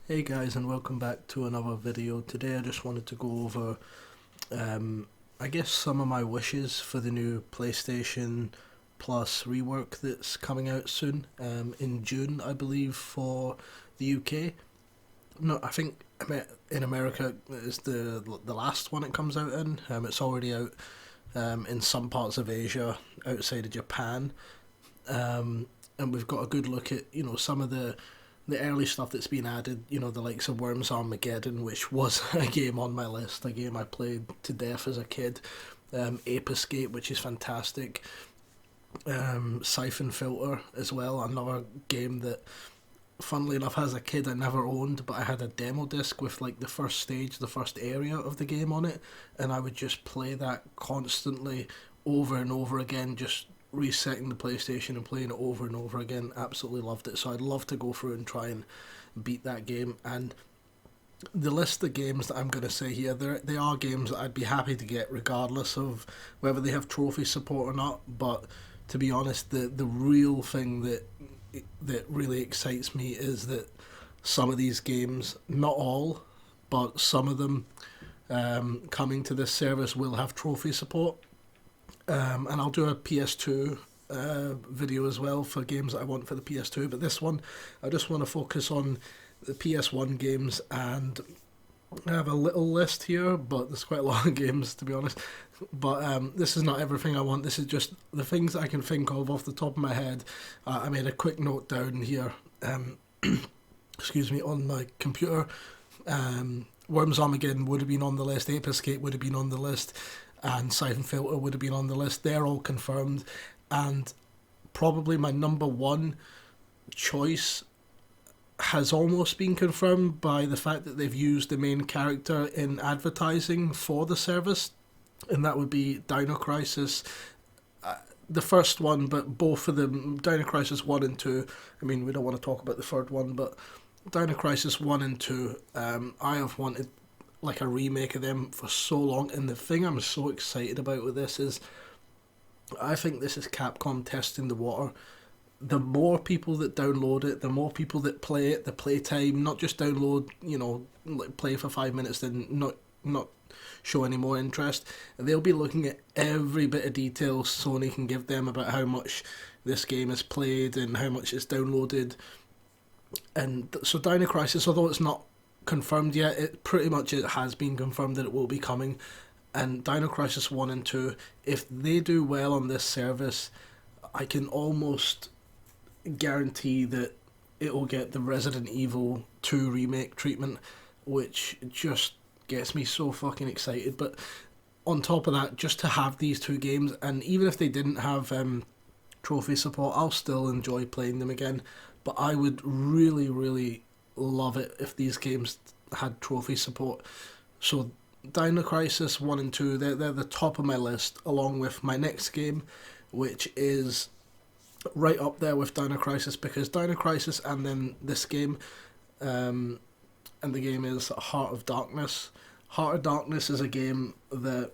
Hey guys, and welcome back to another video. Today I just wanted to go over, I guess, some of my wishes for the new PlayStation Plus rework that's coming out soon, in June, I believe, for the UK. No, I think in America it's the last one it comes out in. It's already out in some parts of Asia outside of Japan, and we've got a good look at some of the early stuff that's been added, the likes of Worms Armageddon, which was a game on my list, a game I played to death as a kid. Ape Escape, which is fantastic. Siphon Filter as well, another game that, funnily enough, as a kid I never owned, but I had a demo disc with like the first stage, the first area of the game on it, and I would just play that constantly over and over again, just resetting the PlayStation and playing it over and over again. Absolutely loved it. So I'd love to go through and try and beat that game. And the list of games that I'm going to say here, they are games that I'd be happy to get regardless of whether they have trophy support or not. But to be honest, the real thing that really excites me is that some of these games, not all, but some of them coming to this service will have trophy support. And I'll do a PS2 video as well for games that I want for the PS2. But this one, I just want to focus on the PS1 games, and I have a little list here, but there's quite a lot of games to be honest. But this is not everything I want. This is just the things that I can think of off the top of my head. I made a quick note down here. Excuse me, on my computer. Worms Armageddon would have been on the list. Ape Escape would have been on the list. And Siphon Filter would have been on the list. They're all confirmed. And probably my number one choice has almost been confirmed by the fact that they've used the main character in advertising for the service, and that would be Dino Crisis. The first one, but both of them, Dino Crisis 1 and 2, I mean, we don't want to talk about the third one, but Dino Crisis 1 and 2, I have wanted like a remake of them for so long, and the thing I'm so excited about with this is I think this is Capcom testing the water. The more people that download it, the more people that play it, the playtime, not just download, like play for 5 minutes, then not show any more interest. They'll be looking at every bit of detail Sony can give them about how much this game is played and how much it's downloaded. And so Dino Crisis, although it's not confirmed yet, it has been confirmed that it will be coming. And Dino Crisis 1 and 2, if they do well on this service, I can almost guarantee that it will get the Resident Evil 2 remake treatment, which just gets me so fucking excited. But on top of that, just to have these two games, and even if they didn't have trophy support, I'll still enjoy playing them again. But I would really, really love it if these games had trophy support. So Dino Crisis 1 and 2, they're the top of my list, along with my next game, which is right up there with Dino Crisis, because Dino Crisis and then this game, and the game is Heart of Darkness. Heart of Darkness is a game that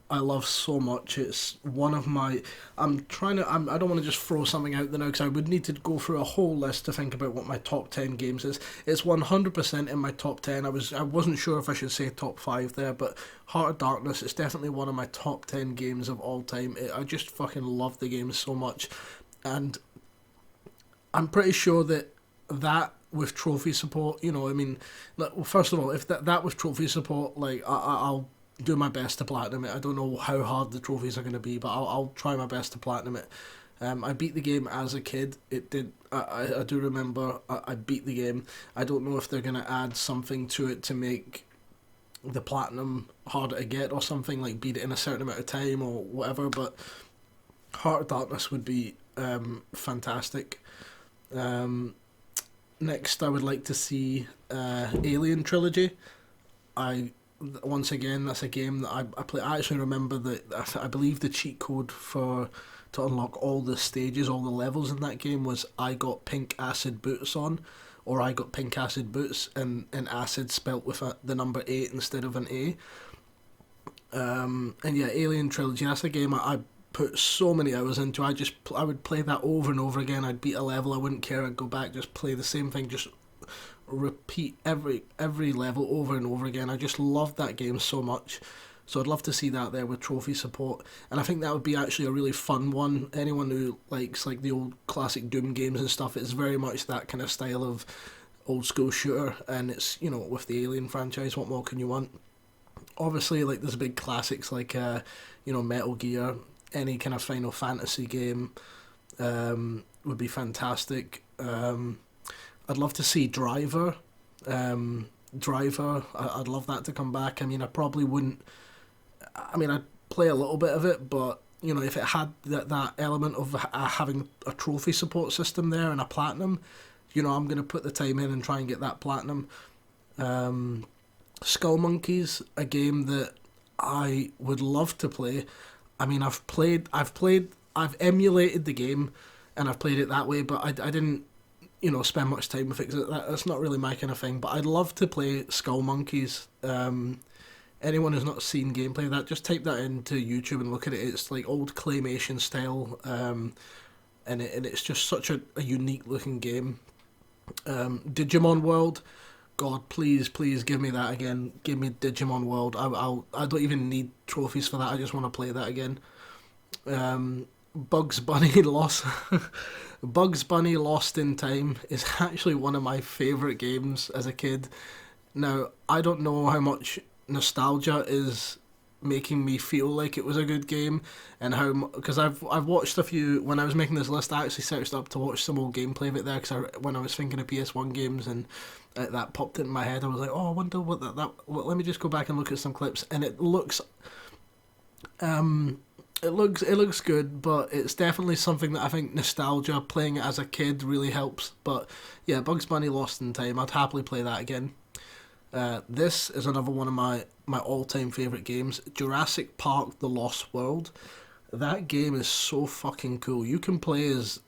I love so much. It's one of my. I don't want to just throw something out there now because I would need to go through a whole list to think about what my top 10 games is. It's 100% in my top 10. I wasn't sure if I should say top 5 there, but Heart of Darkness is definitely one of my top 10 games of all time. I just fucking love the game so much, and I'm pretty sure that with trophy support, I mean, well, first of all, if that with trophy support, like I'll do my best to platinum it. I don't know how hard the trophies are going to be, but I'll try my best to platinum it. I beat the game as a kid. It did. I do remember I beat the game. I don't know if they're going to add something to it to make the platinum harder to get or something, like beat it in a certain amount of time or whatever, but Heart of Darkness would be fantastic. Next, I would like to see Alien Trilogy. Once again, that's a game that I play. I actually remember that I believe the cheat code to unlock all the stages, all the levels in that game was I got pink acid boots on, or I got pink acid boots, and acid spelt with the number 8 instead of an A. And yeah, Alien Trilogy. That's a game I put so many hours into. I would play that over and over again. I'd beat a level, I wouldn't care. I'd go back, just play the same thing, just repeat every level over and over again. I just loved that game so much. So I'd love to see that there with trophy support, and I think that would be actually a really fun one. Anyone who likes like the old classic Doom games and stuff, it's very much that kind of style of old school shooter, and it's, you know, with the Alien franchise, what more can you want? Obviously, like there's big classics like you know, Metal Gear, any kind of Final Fantasy game would be fantastic. I'd love to see Driver. I'd love that to come back. I mean, I probably wouldn't. I mean, I'd play a little bit of it, but you know, if it had that element of having a trophy support system there and a platinum, you know, I'm going to put the time in and try and get that platinum. Skull Monkeys, a game that I would love to play. I mean, I've emulated the game, and I've played it that way, but I didn't, you know, spend much time with it, 'cause that's not really my kind of thing. But I'd love to play Skull Monkeys. Anyone who's not seen gameplay of that, just type that into YouTube and look at it. It's like old claymation style, and it's just such a unique looking game. Digimon World, God, please give me that again. Give me Digimon World. I don't even need trophies for that. I just want to play that again. Bugs Bunny Bugs Bunny Lost in Time is actually one of my favourite games as a kid. Now, I don't know how much nostalgia is making me feel like it was a good game, and how, because I've watched a few. When I was making this list, I actually searched up to watch some old gameplay of it there, because when I was thinking of PS1 games, and that popped into my head, I was like, oh, I wonder what that let me just go back and look at some clips, and it looks it looks good, but it's definitely something that I think nostalgia, playing it as a kid, really helps. But yeah, Bugs Bunny Lost in Time, I'd happily play that again. This is another one of my all-time favourite games, Jurassic Park The Lost World. That game is so fucking cool. You can play as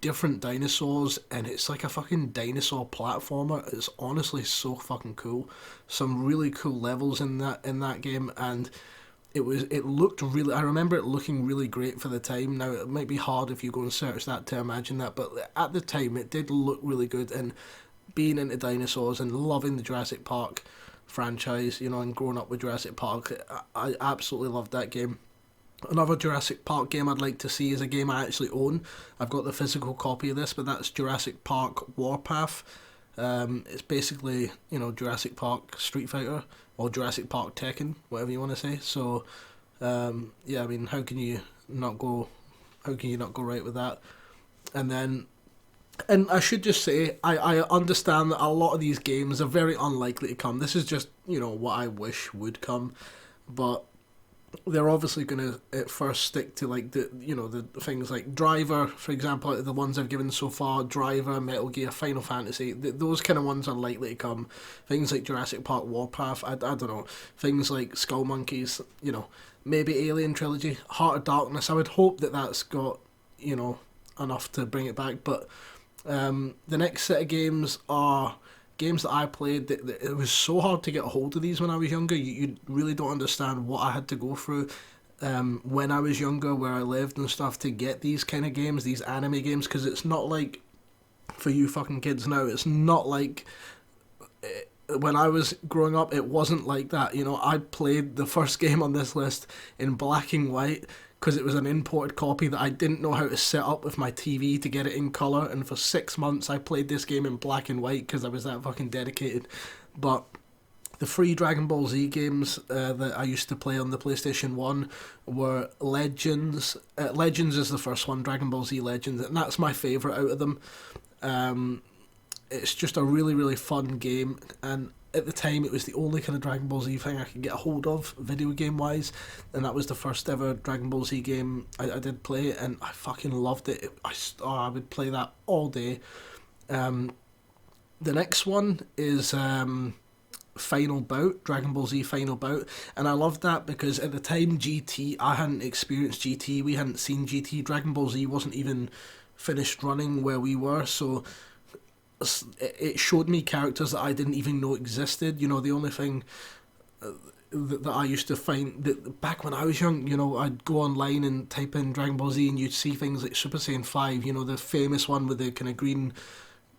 different dinosaurs, and it's like a fucking dinosaur platformer. It's honestly so fucking cool. Some really cool levels in that game, and it looked really, I remember it looking really great for the time. Now, it might be hard if you go and search that to imagine that, but at the time it did look really good. And being into dinosaurs and loving the Jurassic Park franchise, you know, and growing up with Jurassic Park, I absolutely loved that game. Another Jurassic Park game I'd like to see is a game I actually own. I've got the physical copy of this, but that's Jurassic Park Warpath. It's basically, you know, Jurassic Park Street Fighter, or Jurassic Park Tekken, whatever you want to say. So, yeah, I mean, how can you not go right with that? And I should just say, I understand that a lot of these games are very unlikely to come. This is just, you know, what I wish would come, but they're obviously going to at first stick to like the things like Driver, for example, the ones I've given so far, Driver, Metal Gear, Final Fantasy, those kind of ones are likely to come. Things like Jurassic Park Warpath, I don't know, things like Skull Monkeys, you know, maybe Alien Trilogy, Heart of Darkness. I would hope that that's got, you know, enough to bring it back, but the next set of games are games that I played that it was so hard to get a hold of these when I was younger. You really don't understand what I had to go through when I was younger, where I lived and stuff, to get these kind of games, these anime games, because it's not like, for you fucking kids now, it's not like when I was growing up, it wasn't like that. You know, I played the first game on this list in black and white, because it was an imported copy that I didn't know how to set up with my TV to get it in colour, and for 6 months I played this game in black and white because I was that fucking dedicated. But the free Dragon Ball Z games that I used to play on the PlayStation 1 were Legends. Legends is the first one, Dragon Ball Z Legends, and that's my favourite out of them. It's just a really, really fun game, and at the time it was the only kind of Dragon Ball Z thing I could get a hold of video game wise, and that was the first ever Dragon Ball Z game I did play, and I fucking loved it. I would play that all day. The next one is Final Bout, Dragon Ball Z Final Bout, and I loved that because at the time GT, I hadn't experienced GT, we hadn't seen GT, Dragon Ball Z wasn't even finished running where we were, so it showed me characters that I didn't even know existed. You know, the only thing that I used to find, that back when I was young, you know, I'd go online and type in Dragon Ball Z and you'd see things like Super Saiyan 5, you know, the famous one with the kind of green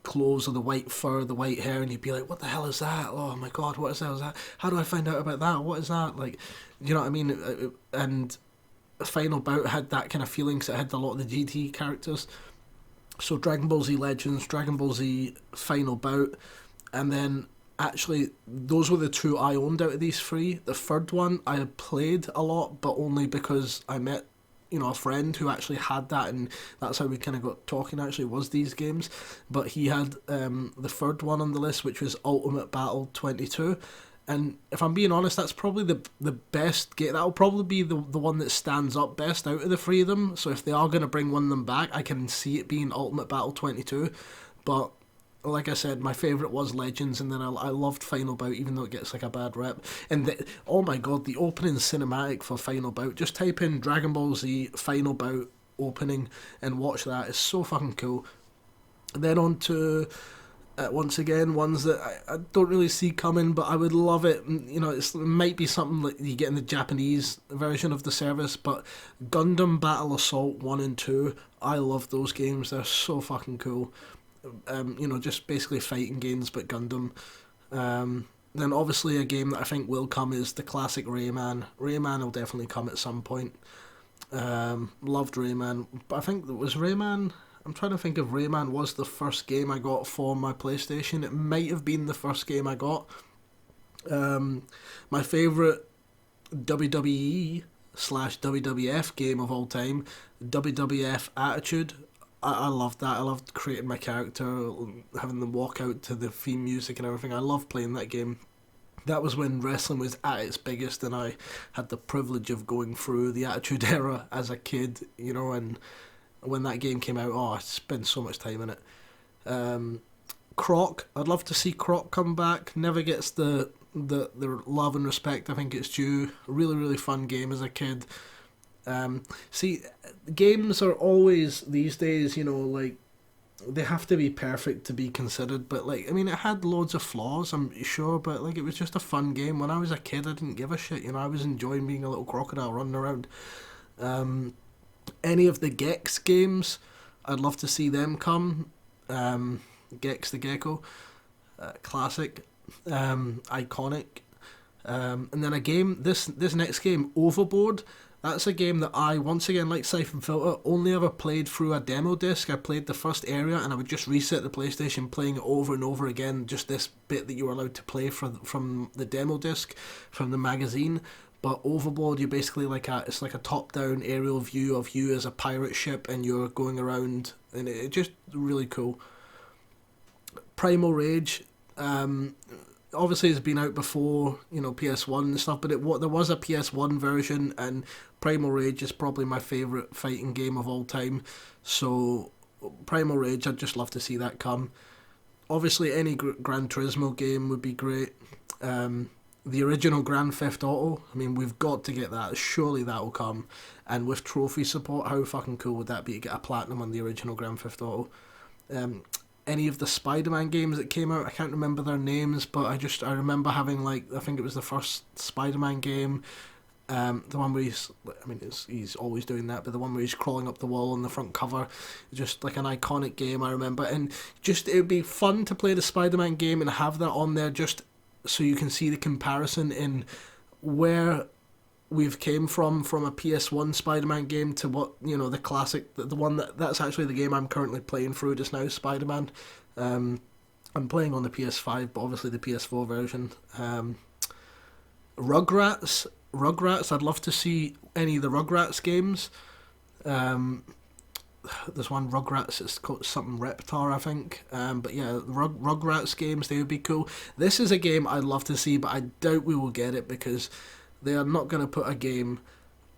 clothes or the white fur, the white hair, and you'd be like, what the hell is that? Oh my god, what is that? Is that? How do I find out about that? What is that? Like, you know what I mean? And Final Bout had that kind of feeling, 'cause it had a lot of the GT characters. So Dragon Ball Z Legends, Dragon Ball Z Final Bout, and then actually those were the two I owned out of these three. The third one I had played a lot, but only because I met a friend who actually had that, and that's how we kind of got talking. Actually, was these games, but he had the third one on the list, which was Ultimate Battle 22. And if I'm being honest, that's probably the best game. That'll probably be the one that stands up best out of the three of them. So if they are going to bring one of them back, I can see it being Ultimate Battle 22. But like I said, my favourite was Legends, and then I loved Final Bout, even though it gets like a bad rep. And oh my god, the opening cinematic for Final Bout, just type in Dragon Ball Z Final Bout opening and watch that. It's so fucking cool. And then on to once again, ones that I don't really see coming, but I would love it. It might be something like you get in the Japanese version of the service, but Gundam Battle Assault 1 and 2, I love those games. They're so fucking cool. Just basically fighting games, but Gundam. Then obviously a game that I think will come is the classic Rayman. Rayman will definitely come at some point. Loved Rayman, but I think it was Rayman. I'm trying to think if Rayman was the first game I got for my PlayStation. It might have been the first game I got. My favourite WWE / WWF game of all time, Wwf Attitude. I loved that. I loved creating my character, having them walk out to the theme music and everything. I loved playing that game. That was when wrestling was at its biggest, and I had the privilege of going through the Attitude Era as a kid, and when that game came out, I spent so much time in it. Croc, I'd love to see Croc come back. Never gets the love and respect I think it's due. Really, really fun game as a kid. Games are always, these days, like, they have to be perfect to be considered, but like, it had loads of flaws, I'm sure, but like, it was just a fun game. When I was a kid, I didn't give a shit, I was enjoying being a little crocodile running around. Any of the Gex games, I'd love to see them come. Gex the Gecko, classic, iconic. And then a game, this next game, Overboard. That's a game that I, once again, like Siphon Filter, only ever played through a demo disc. I played the first area and I would just reset the PlayStation, playing it over and over again, just this bit that you were allowed to play from the demo disc, from the magazine. But Overboard, you're basically it's like a top-down aerial view of you as a pirate ship, and you're going around, and it's just really cool. Primal Rage, obviously it's been out before, PS1 and stuff, but there was a PS1 version, and Primal Rage is probably my favourite fighting game of all time. So Primal Rage, I'd just love to see that come. Obviously any Gran Turismo game would be great. The original Grand Theft Auto, we've got to get that. Surely that will come. And with trophy support, how fucking cool would that be to get a platinum on the original Grand Theft Auto? Any of the Spider-Man games that came out, I can't remember their names, but I remember having, I think it was the first Spider-Man game, the one where he's always doing that, but the one where he's crawling up the wall on the front cover, just like an iconic game I remember. And just, it would be fun to play the Spider-Man game and have that on there, just so you can see the comparison in where we've came from a PS1 Spider-Man game to what, the classic, the one that's actually the game I'm currently playing through just now, Spider-Man. I'm playing on the PS5, but obviously the PS4 version. Rugrats, I'd love to see any of the Rugrats games. There's one Rugrats, it's called something Reptar, I think. But yeah, Rugrats games, they would be cool. This is a game I'd love to see, but I doubt we will get it, because they are not going to put a game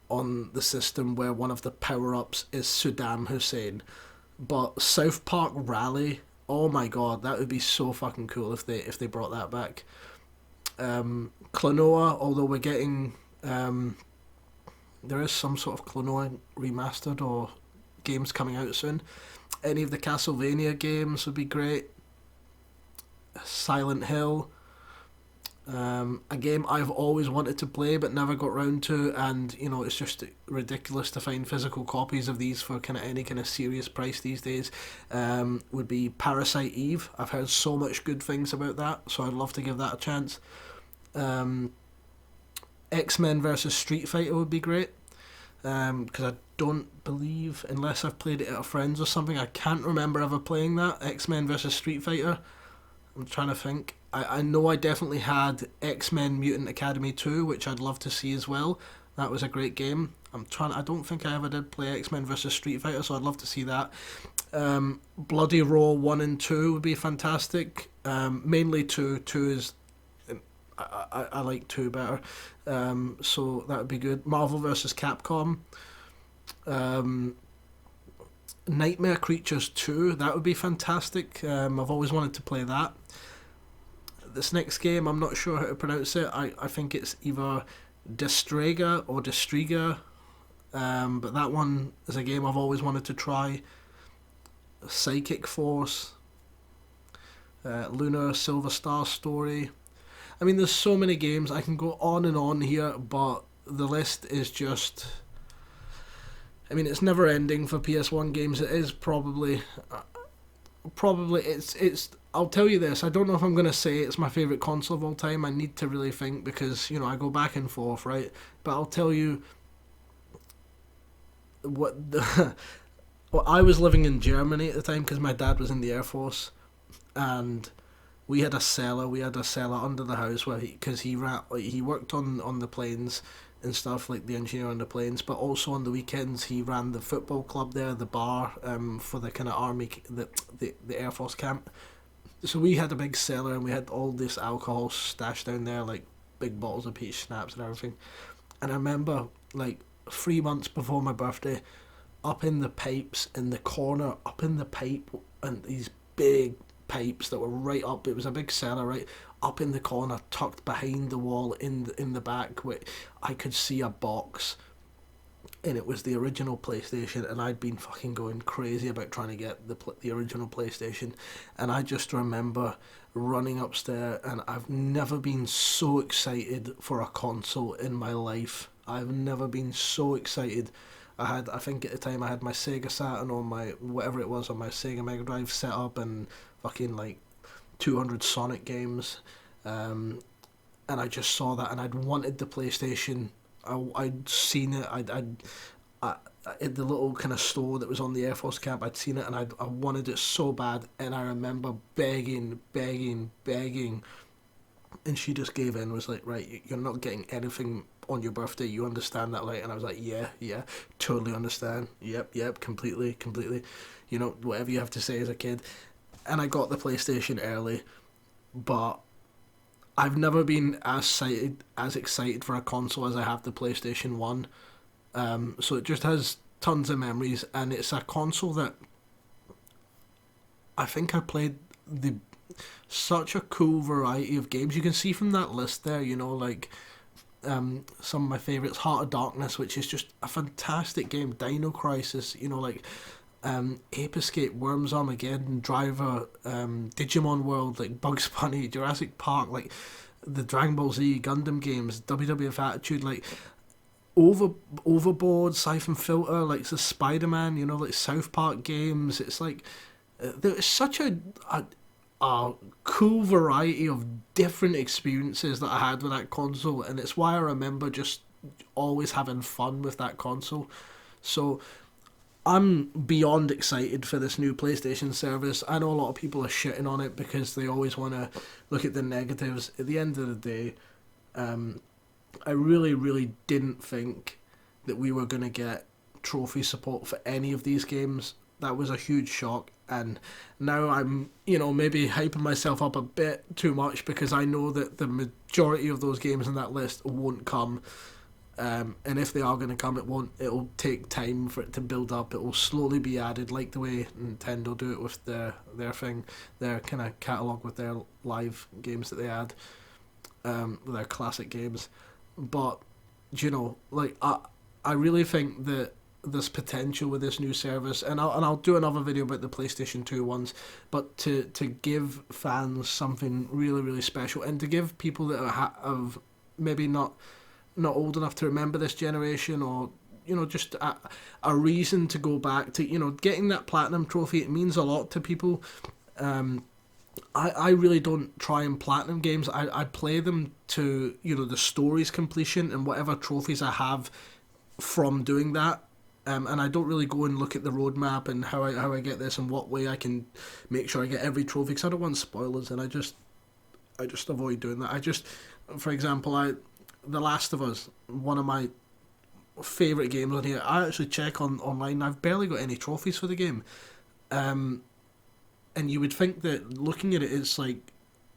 on the system where one of the power-ups is Saddam Hussein. But South Park Rally, oh my god, that would be so fucking cool if they brought that back. Klonoa, although we're getting... there is some sort of Klonoa remastered or games coming out soon. Any of the Castlevania games would be great. Silent Hill. A game I've always wanted to play but never got round to, and it's just ridiculous to find physical copies of these for kind of any kind of serious price these days. Would be Parasite Eve. I've heard so much good things about that, so I'd love to give that a chance. X-Men versus Street Fighter would be great, because I don't believe, unless I've played it at a friend's or something, I can't remember ever playing that. X-Men versus Street Fighter. I'm trying to think. I know I definitely had X-Men Mutant Academy 2, which I'd love to see as well. That was a great game. I don't think I ever did play X-Men versus Street Fighter, so I'd love to see that. Bloody Roar 1 and 2 would be fantastic. Mainly 2. 2 is... I like 2 better. So that would be good. Marvel versus Capcom. Nightmare Creatures 2, that would be fantastic. I've always wanted to play that. This next game, I'm not sure how to pronounce it. I think it's either Destrega or Destriga, but that one is a game I've always wanted to try. Psychic Force, Lunar Silver Star Story. I mean, there's so many games. I can go on and on here, but the list is just... I mean, it's never ending for PS1 games. It is probably it's. I'll tell you this. I don't know if I'm gonna say it's my favorite console of all time. I need to really think, because I go back and forth, right? But I'll tell you what the. Well, I was living in Germany at the time because my dad was in the Air Force, and we had a cellar. We had a cellar under the house where he worked on the planes and stuff, like the engineer on the planes, but also on the weekends he ran the football club there, the bar, for the kind of army, the Air Force camp. So we had a big cellar and we had all this alcohol stashed down there, like big bottles of peach schnapps and everything. And I remember, like 3 months before my birthday, up in the pipes in the corner, up in the pipe, and these big pipes that were right up, it was a big cellar, right up in the corner, tucked behind the wall in the back, where I could see a box, and it was the original PlayStation, and I'd been fucking going crazy about trying to get the original PlayStation, and I just remember running upstairs, and I've never been so excited for a console in my life. I've never been so excited. I think at the time I had my Sega Saturn or my whatever it was on my Sega Mega Drive set up, and fucking like 200 Sonic games, and I just saw that, and I'd wanted the PlayStation. I'd seen it. I at the little kind of store that was on the Air Force camp, I'd seen it, and I wanted it so bad, and I remember begging, and she just gave in, was like, right, you're not getting anything on your birthday, you understand that, right? And I was like, yeah, totally understand, yep, completely, whatever you have to say as a kid. And I got the PlayStation early, but I've never been as excited for a console as I have the PlayStation 1. So it just has tons of memories, and it's a console that I think I played such a cool variety of games. You can see from that list there, like some of my favourites, Heart of Darkness, which is just a fantastic game, Dino Crisis, Ape Escape, Worms Armageddon, Driver, Digimon World, like Bugs Bunny, Jurassic Park, like the Dragon Ball Z, Gundam games, WWF Attitude, like Overboard, Siphon Filter, like the Spider-Man, like South Park games. It's like there's such a cool variety of different experiences that I had with that console, and it's why I remember just always having fun with that console. So I'm beyond excited for this new PlayStation service. I know a lot of people are shitting on it because they always want to look at the negatives. At the end of the day, I really didn't think that we were going to get trophy support for any of these games. That was a huge shock, and now I'm, maybe hyping myself up a bit too much because I know that the majority of those games on that list won't come. And if they are going to come, it'll take time for it to build up. It will slowly be added, like the way Nintendo do it with their thing, their kind of catalogue with their live games that they add, their classic games. But I really think that there's potential with this new service, and I'll do another video about the PlayStation 2 ones, but to give fans something really, really special, and to give people that have maybe not old enough to remember this generation, or just a reason to go back to, getting that platinum trophy. It means a lot to people. I really don't try and platinum games. I play them to, the story's completion and whatever trophies I have from doing that. And I don't really go and look at the roadmap and how I get this and what way I can make sure I get every trophy, because I don't want spoilers, and I just avoid doing that. For example, The Last of Us, one of my favourite games on here, I actually check online, I've barely got any trophies for the game. And you would think that looking at it, it's like,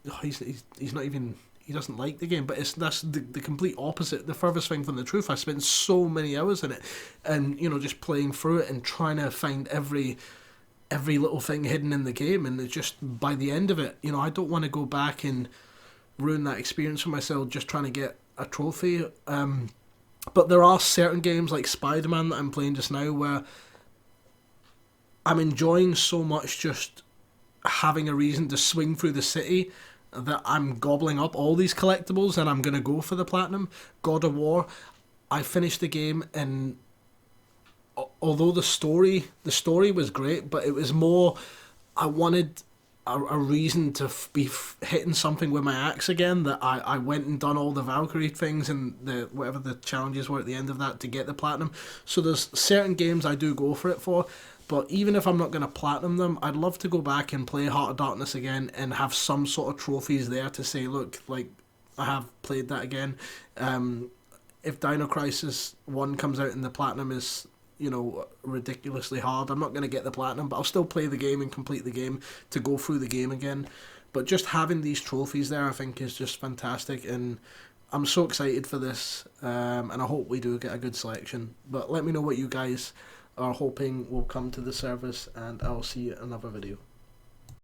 oh, he's not even, he doesn't like the game, but that's the complete opposite, the furthest thing from the truth. I spent so many hours in it, and just playing through it and trying to find every little thing hidden in the game, and it just, by the end of it, I don't want to go back and ruin that experience for myself just trying to get a trophy. But there are certain games like Spider-Man that I'm playing just now where I'm enjoying so much just having a reason to swing through the city that I'm gobbling up all these collectibles, and I'm going to go for the platinum. God of War, I finished the game, and although the story was great, but it was more, I wanted a reason to be hitting something with my axe again, that I went and done all the Valkyrie things and whatever the challenges were at the end of that to get the platinum. So there's certain games I do go for it for, but even if I'm not going to platinum them, I'd love to go back and play Heart of Darkness again and have some sort of trophies there to say, look, like, I have played that again. If Dino Crisis 1 comes out and the platinum is, ridiculously hard, I'm not going to get the platinum, but I'll still play the game and complete the game to go through the game again. But just having these trophies there, I think, is just fantastic, and I'm so excited for this, and I hope we do get a good selection. But let me know what you guys are hoping will come to the service, and I'll see you in another video.